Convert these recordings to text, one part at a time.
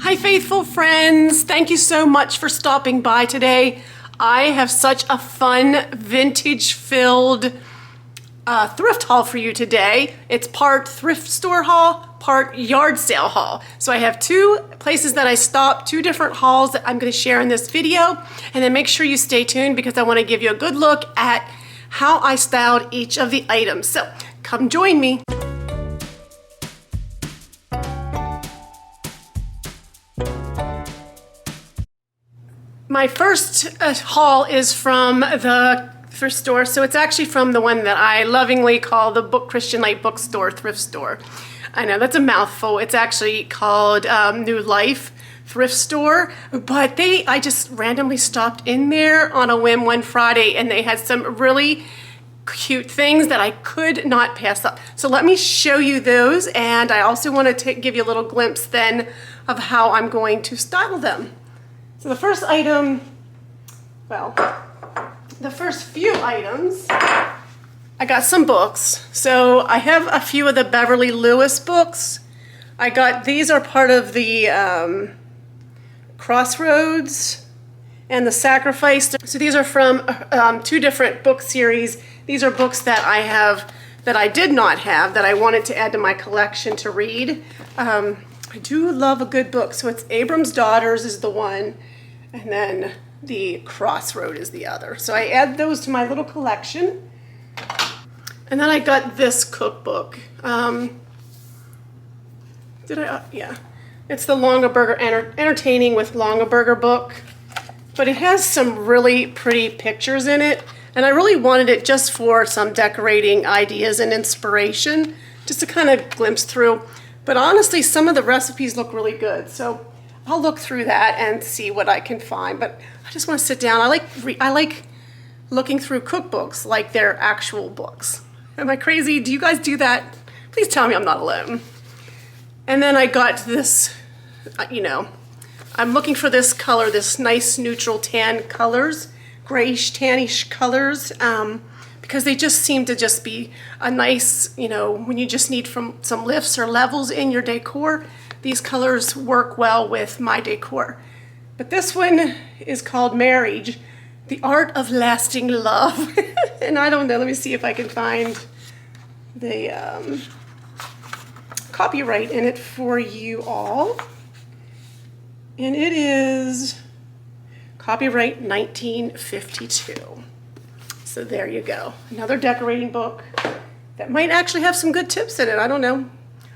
Hi faithful friends, thank you so much for stopping by today. I have such a fun vintage filled thrift haul for you today. It's part thrift store haul, part yard sale haul. So I have two places that I stopped, two different hauls that I'm going to share in this video, and then make sure you stay tuned because I want to give you a good look at how I styled each of the items. So come join me. My first haul is from the thrift store, so it's actually from the one that I lovingly call the Christian Light Bookstore thrift store. I know that's a mouthful. It's actually called New Life Thrift Store, but I just randomly stopped in there on a whim one Friday, and they had some really cute things that I could not pass up. So let me show you those, and I also want to give you a little glimpse then of how I'm going to style them. So the first item, well, the first few items, I got some books. So I have a few of the Beverly Lewis books. I got, these are part of the Crossroads and the Sacrifice. So these are from two different book series. These are books that I have, that I did not have, that I wanted to add to my collection to read. I do love a good book. So it's Abram's Daughters is the one, and then the Crossroad is the other. So I add those to my little collection. And then I got this cookbook. Yeah. It's the Longaberger Entertaining with Longaberger book. But it has some really pretty pictures in it. And I really wanted it just for some decorating ideas and inspiration, just to kind of glimpse through. But honestly, some of the recipes look really good. So I'll look through that and see what I can find. But I just want to sit down. I like looking through cookbooks like they're actual books. Am I crazy? Do you guys do that? Please tell me I'm not alone. And then I got this, I'm looking for this color, this nice neutral tan colors, grayish, tannish colors, because they just seem to just be a nice, when you just need some lifts or levels in your decor, these colors work well with my decor. But this one is called Marriage, the Art of Lasting Love. And I don't know, let me see if I can find the copyright in it for you all. And it is copyright 1952. So there you go. Another decorating book that might actually have some good tips in it. I don't know.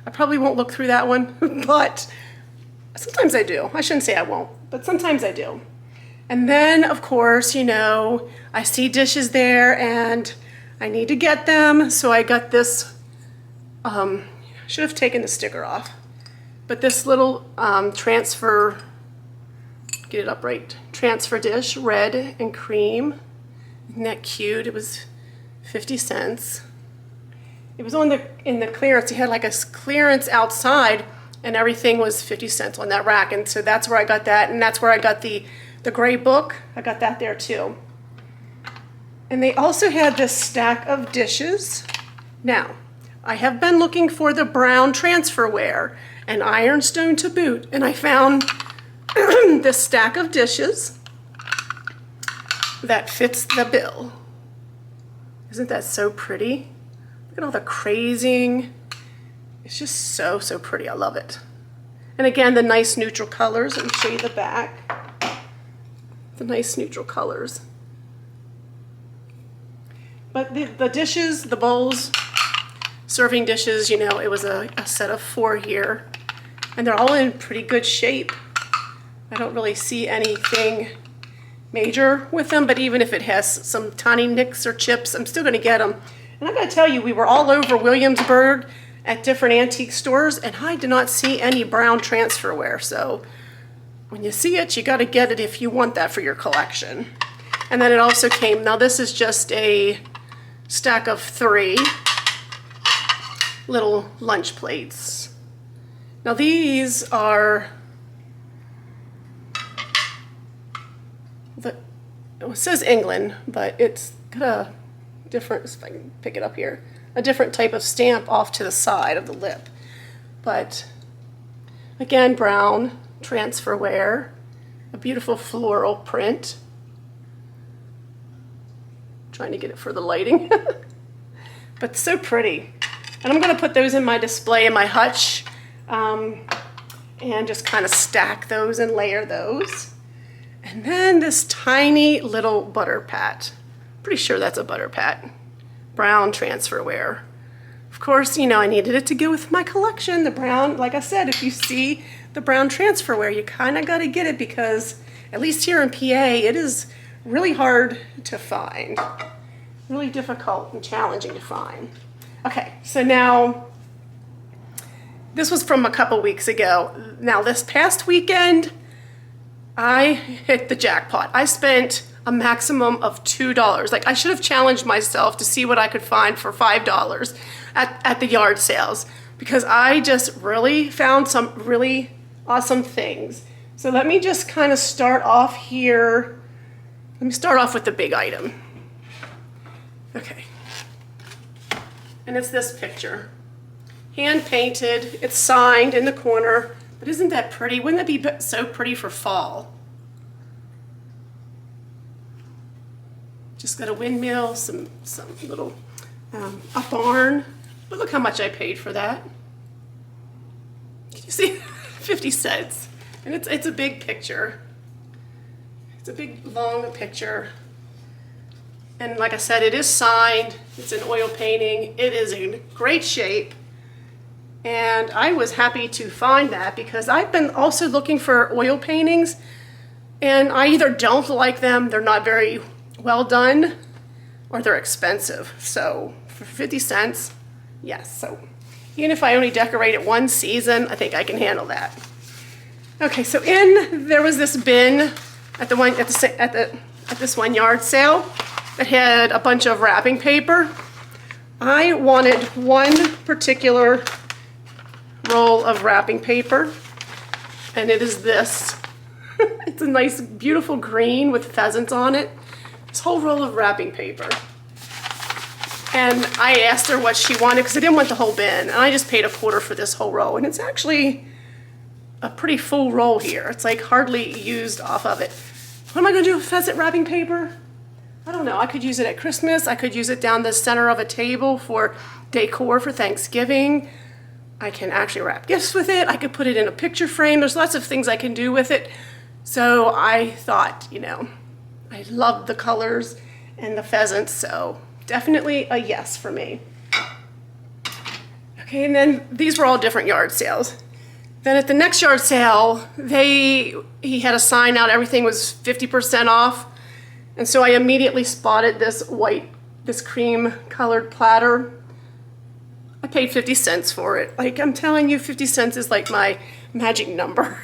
I probably won't look through that one, but sometimes I do. I shouldn't say I won't, but sometimes I do. And then, of course, I see dishes there and I need to get them. So I got this, should have taken the sticker off, but this little transfer, get it up right, transfer dish, red and cream. Isn't that cute? It was 50 cents. It was in the clearance. It had like a clearance outside and everything was 50 cents on that rack. And so that's where I got that. And that's where I got the gray book. I got that there too. And they also had this stack of dishes. Now, I have been looking for the brown transferware and ironstone to boot. And I found this stack of dishes that fits the bill. Isn't that so pretty? Look at all the crazing. It's just so, so pretty. I love it. And again, the nice neutral colors. Let me show you the back. The nice neutral colors. But the dishes, the bowls, serving dishes, it was a set of 4 here. And they're all in pretty good shape. I don't really see anything major with them, but even if it has some tiny nicks or chips, I'm still going to get them. And I got to tell you, we were all over Williamsburg at different antique stores, and I did not see any brown transferware. So when you see it, you got to get it if you want that for your collection. And then it also came, now this is just a stack of 3 little lunch plates. Now these are, it says England, but it's got a different, if I can pick it up here, a different type of stamp off to the side of the lip. But again, brown transfer wear, a beautiful floral print. Trying to get it for the lighting. But so pretty. And I'm going to put those in my display in my hutch and just kind of stack those and layer those. And then this tiny little butter pat. Pretty sure that's a butter pat. Brown transfer wear. Of course, you know, I needed it to go with my collection. The brown, like I said, if you see the brown transfer wear, you kind of got to get it because, at least here in PA, it is really hard to find. Really difficult and challenging to find. Okay, so now, this was from a couple weeks ago. Now this past weekend, I hit the jackpot. I spent a maximum of $2. Like I should have challenged myself to see what I could find for $5 at the yard sales because I just really found some really awesome things. So let me just kind of start off here. Let me start off with the big item. Okay. And it's this picture. Hand painted, it's signed in the corner, but isn't that pretty? Wouldn't that be so pretty for fall? Just got a windmill, some little, a barn, but look how much I paid for that. Can you see? 50 cents. And it's a big picture. It's a big, long picture. And like I said, it is signed. It's an oil painting. It is in great shape. And I was happy to find that because I've been also looking for oil paintings and I either don't like them, they're not very well done, or they're expensive. So for 50 cents, yes. So even if I only decorate it one season, I think I can handle that. Okay, so there was this bin at this one yard sale that had a bunch of wrapping paper. I wanted one particular roll of wrapping paper, and it is this. It's a nice, beautiful green with pheasants on it. This whole roll of wrapping paper. And I asked her what she wanted because I didn't want the whole bin, and I just paid $1 for this whole roll, and it's actually a pretty full roll here. It's like hardly used off of it. What am I going to do with pheasant wrapping paper? I don't know. I could use it at Christmas. I could use it down the center of a table for decor for Thanksgiving. I can actually wrap gifts with it. I could put it in a picture frame. There's lots of things I can do with it. So I thought, you know, I love the colors and the pheasants, so definitely a yes for me. Okay, and then these were all different yard sales. Then at the next yard sale, he had a sign out, everything was 50% off. And so I immediately spotted this cream colored platter. I paid 50 cents for it. Like I'm telling you, 50 cents is like my magic number.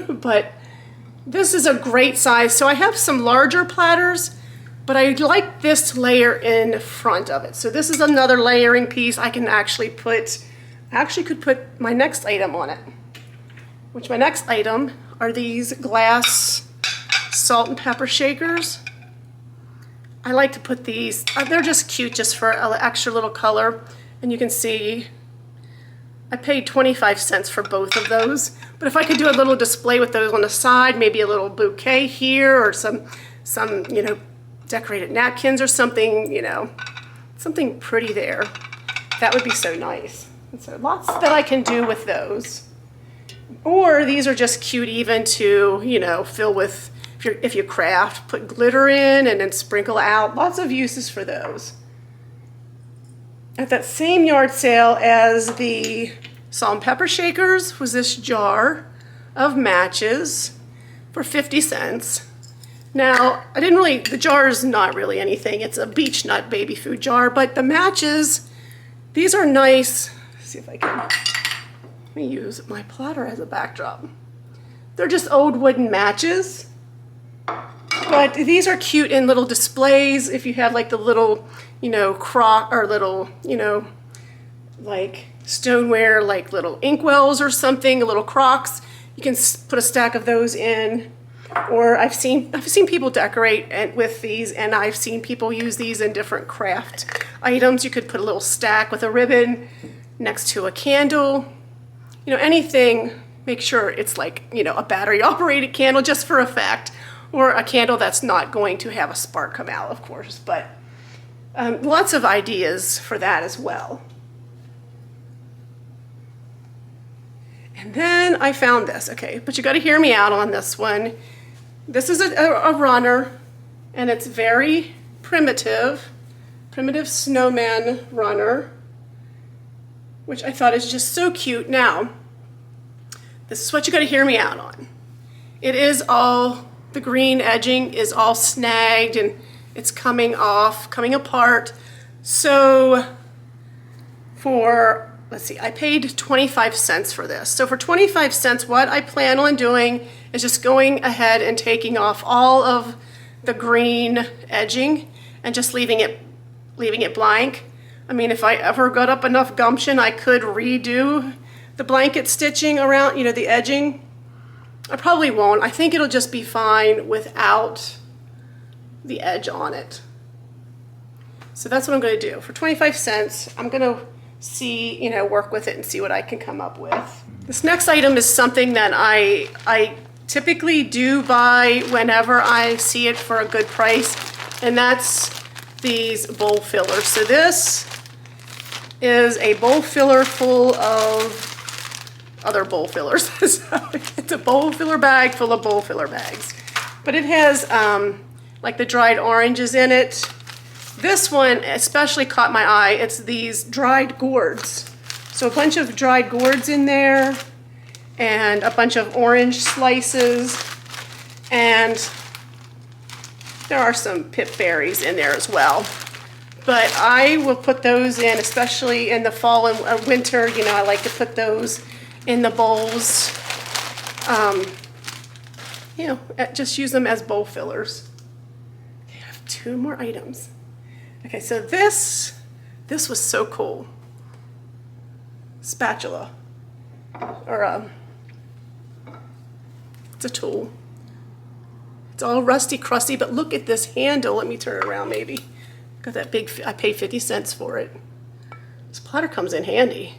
But this is a great size. So I have some larger platters, but I like this layer in front of it. So this is another layering piece. I can actually could put my next item on it. Which my next item are these glass salt and pepper shakers. I like to put these, they're just cute just for an extra little color. And you can see I paid 25 cents for both of those. But if I could do a little display with those on the side, maybe a little bouquet here or some you know, decorated napkins or something, you know, something pretty there. That would be so nice. And so lots that I can do with those. Or these are just cute even to, you know, fill with, if you craft, put glitter in and then sprinkle out. Lots of uses for those. At that same yard sale as the salt and pepper shakers was this jar of matches for 50 cents. Now, the jar is not really anything. It's a beech nut baby food jar, but the matches, these are nice. Let's see if I can, let me use my platter as a backdrop. They're just old wooden matches. But these are cute in little displays if you have like the little, you know, little, you know, like stoneware, like little inkwells or something, little crocks. You can put a stack of those in. Or I've seen people decorate with these, and I've seen people use these in different craft items. You could put a little stack with a ribbon next to a candle. You know, anything make sure it's like, you know, a battery operated candle just for effect, or a candle that's not going to have a spark come out, of course, but lots of ideas for that as well. And then I found this, okay, but you got to hear me out on this one. This is a runner, and it's very primitive snowman runner, which I thought is just so cute. Now, this is what you got to hear me out on. It is all, the green edging is all snagged and it's coming off, coming apart. So for, let's see, I paid 25 cents for this. So for 25 cents, what I plan on doing is just going ahead and taking off all of the green edging and just leaving it blank. I mean, if I ever got up enough gumption, I could redo the blanket stitching around, you know, the edging. I probably won't. I think it'll just be fine without the edge on it. So that's what I'm going to do. For 25 cents, I'm going to see, you know, work with it and see what I can come up with. This next item is something that I typically do buy whenever I see it for a good price, and that's these bowl fillers. So this is a bowl filler full of other bowl fillers. So it's a bowl filler bag full of bowl filler bags. But it has like the dried oranges in it. This one especially caught my eye. It's these dried gourds. So a bunch of dried gourds in there and a bunch of orange slices, and there are some pip berries in there as well. But I will put those in, especially in the fall and winter. You know, I like to put those in the bowls. You know, just use them as bowl fillers. Okay, I have 2 more items. Okay, so this was so cool. Spatula, or it's a tool. It's all rusty, crusty, but look at this handle. Let me turn it around maybe. Got that big, I paid 50 cents for it. This platter comes in handy.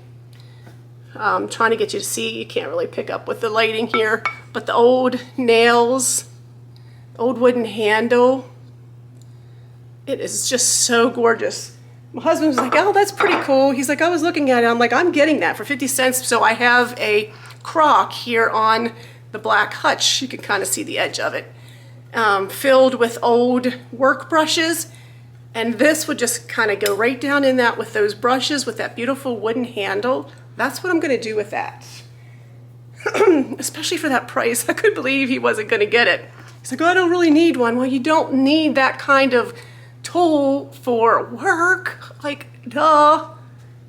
I'm trying to get you to see, you can't really pick up with the lighting here, but the old nails, old wooden handle, it is just so gorgeous. My husband was like, oh, that's pretty cool. He's like, I was looking at it. I'm like, I'm getting that for 50 cents. So I have a crock here on the black hutch. You can kind of see the edge of it, filled with old work brushes. And this would just kind of go right down in that with those brushes with that beautiful wooden handle. That's what I'm going to do with that. Especially for that price. I couldn't believe he wasn't going to get it. He's like, oh, I don't really need one. Well, you don't need that kind of tool for work. Like, duh.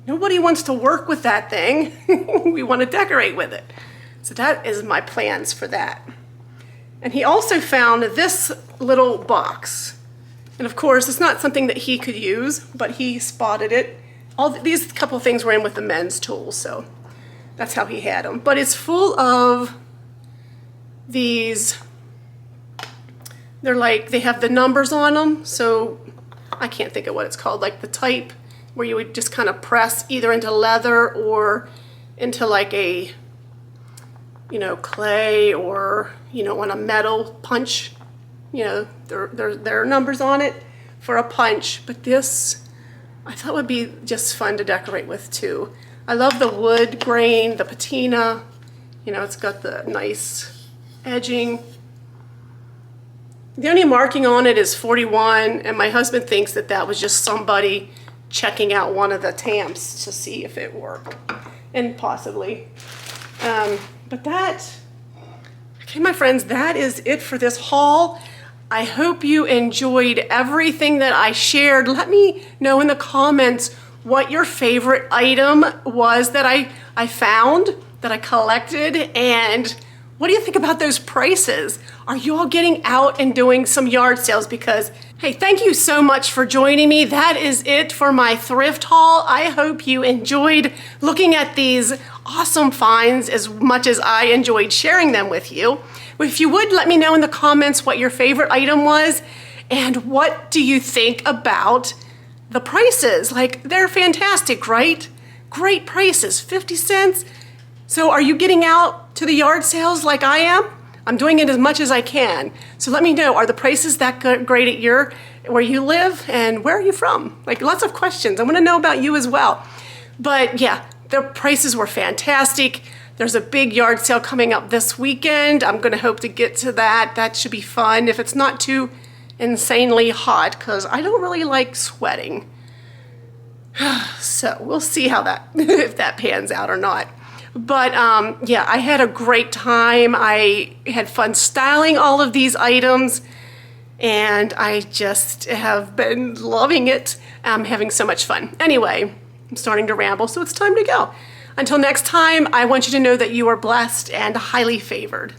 Nobody wants to work with that thing. We want to decorate with it. So that is my plans for that. And he also found this little box. And of course, it's not something that he could use, but he spotted it. These couple things were in with the men's tools, so that's how he had them. But it's full of these, they're like, they have the numbers on them, so I can't think of what it's called, like the type where you would just kind of press either into leather or into like a, you know, clay, or, you know, on a metal punch. You know, there are numbers on it for a punch, but this I thought would be just fun to decorate with too. I love the wood grain, the patina. You know, it's got the nice edging. The only marking on it is 41, and my husband thinks that that was just somebody checking out one of the tamps to see if it worked, and possibly. But that, okay, my friends, that is it for this haul. I hope you enjoyed everything that I shared. Let me know in the comments what your favorite item was that I found, that I collected, and what do you think about those prices? Are you all getting out and doing some yard sales? Because, hey, thank you so much for joining me. That is it for my thrift haul. I hope you enjoyed looking at these awesome finds as much as I enjoyed sharing them with you. If you would, let me know in the comments what your favorite item was, and what do you think about the prices? Like, they're fantastic, right? Great prices, 50 cents. So are you getting out to the yard sales like I am? I'm doing it as much as I can. So let me know, are the prices that great at where you live, and where are you from? Like, lots of questions. I want to know about you as well. But yeah, the prices were fantastic. There's a big yard sale coming up this weekend. I'm gonna hope to get to that. That should be fun if it's not too insanely hot, because I don't really like sweating. So we'll see how that, if that pans out or not. But yeah, I had a great time. I had fun styling all of these items, and I just have been loving it. I'm having so much fun. Anyway, I'm starting to ramble, so it's time to go. Until next time, I want you to know that you are blessed and highly favored.